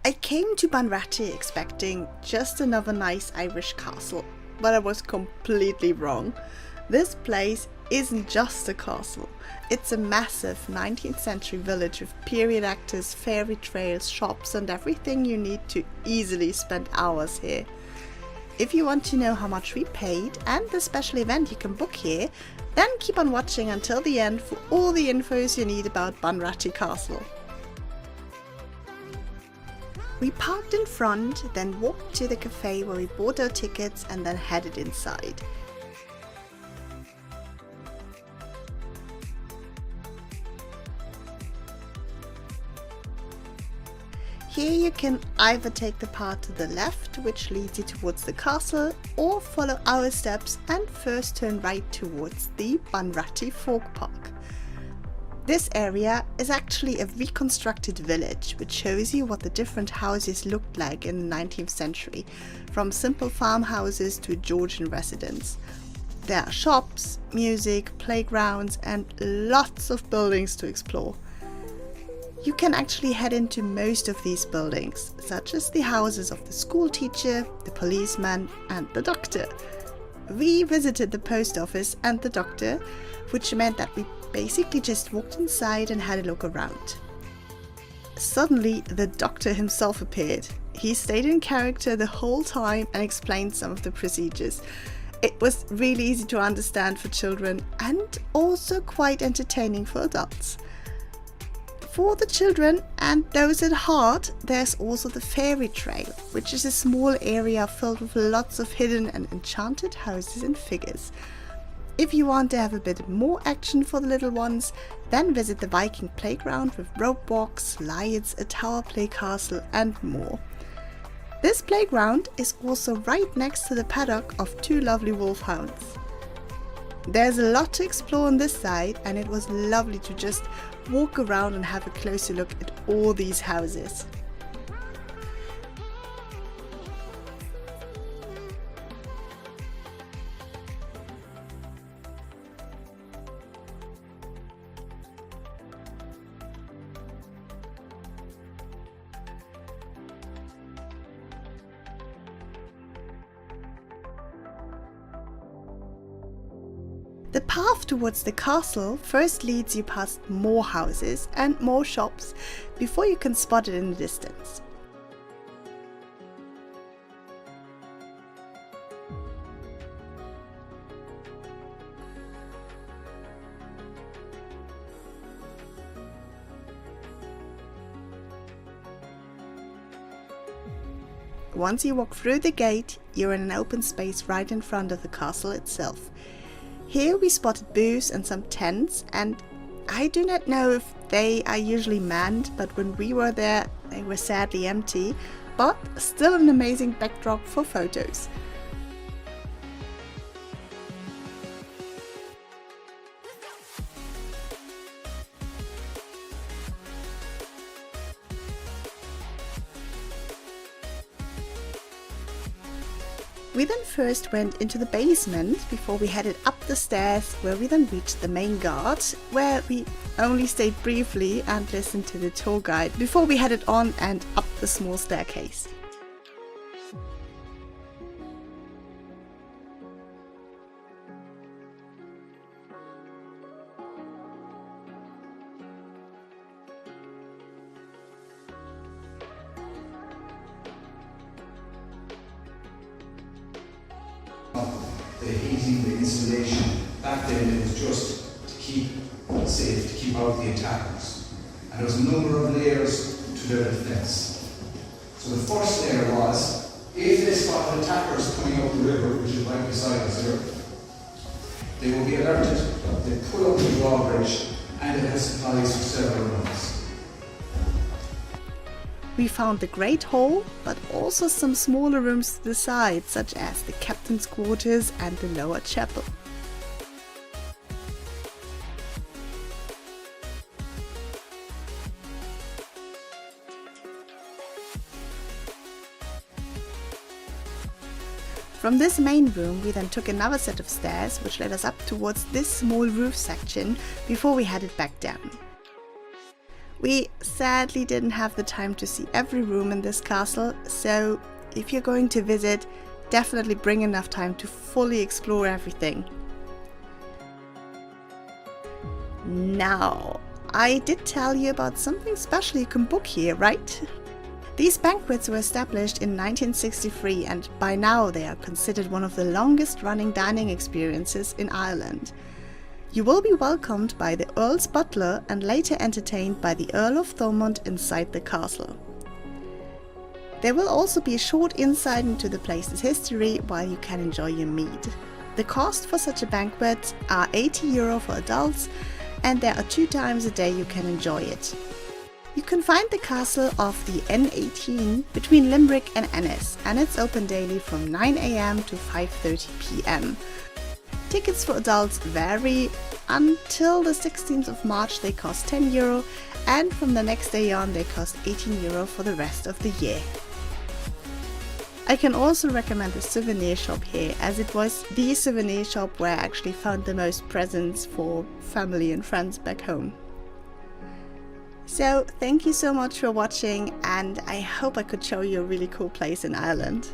I came to Bunratty expecting just another nice Irish castle, but I was completely wrong. This place isn't just a castle, it's a massive 19th century village with period actors, fairy trails, shops and everything you need to easily spend hours here. If you want to know how much we paid and the special event you can book here, then keep on watching until the end for all the infos you need about Bunratty Castle. We parked in front, then walked to the cafe where we bought our tickets and then headed inside. Here you can either take the path to the left, which leads you towards the castle, or follow our steps and first turn right towards the Bunratty Folk Park. This area is actually a reconstructed village, which shows you what the different houses looked like in the 19th century, from simple farmhouses to a Georgian residence. There are shops, music, playgrounds and lots of buildings to explore. You can actually head into most of these buildings, such as the houses of the school teacher, the policeman and the doctor. We visited the post office and the doctor, which meant that we basically just walked inside and had a look around. Suddenly, the doctor himself appeared. He stayed in character the whole time and explained some of the procedures. It was really easy to understand for children and also quite entertaining for adults. For the children and those at heart, there's also the fairy trail, which is a small area filled with lots of hidden and enchanted houses and figures. If you want to have a bit more action for the little ones, then visit the Viking playground with rope walks, slides, a tower play castle and more. This playground is also right next to the paddock of two lovely wolfhounds. There's a lot to explore on this side and it was lovely to just walk around and have a closer look at all these houses. The path towards the castle first leads you past more houses and more shops before you can spot it in the distance. Once you walk through the gate, you're in an open space right in front of the castle itself. Here we spotted booths and some tents, and I do not know if they are usually manned, but when we were there they were sadly empty, but still an amazing backdrop for photos. We then first went into the basement before we headed up the stairs, where we then reached the main guard, where we only stayed briefly and listened to the tour guide before we headed on and up the small staircase. The heating, the installation, back then it was just to keep safe, to keep out the attackers. And there was a number of layers to their defence. So the first layer was, if they spotted attackers coming up the river, which is right beside us here, they will be alerted, they pull up the drawbridge, and it has supplies for several months. We found the Great Hall, but also some smaller rooms to the side, such as the captain's quarters and the lower chapel. From this main room we then took another set of stairs which led us up towards this small roof section before we headed back down. We sadly didn't have the time to see every room in this castle, so if you're going to visit, definitely bring enough time to fully explore everything. Now, I did tell you about something special you can book here, right? These banquets were established in 1963 and by now they are considered one of the longest running dining experiences in Ireland. You will be welcomed by the Earl's butler and later entertained by the Earl of Thomond inside the castle. There will also be a short insight into the place's history while you can enjoy your mead. The cost for such a banquet are €80 for adults, and there are 2 times a day you can enjoy it. You can find the castle off the N18 between Limerick and Ennis, and it's open daily from 9 AM to 5:30 PM. Tickets for adults vary. Until the 16th of March they cost €10, and from the next day on they cost €18 for the rest of the year. I can also recommend the souvenir shop here, as it was the souvenir shop where I actually found the most presents for family and friends back home. So thank you so much for watching, and I hope I could show you a really cool place in Ireland.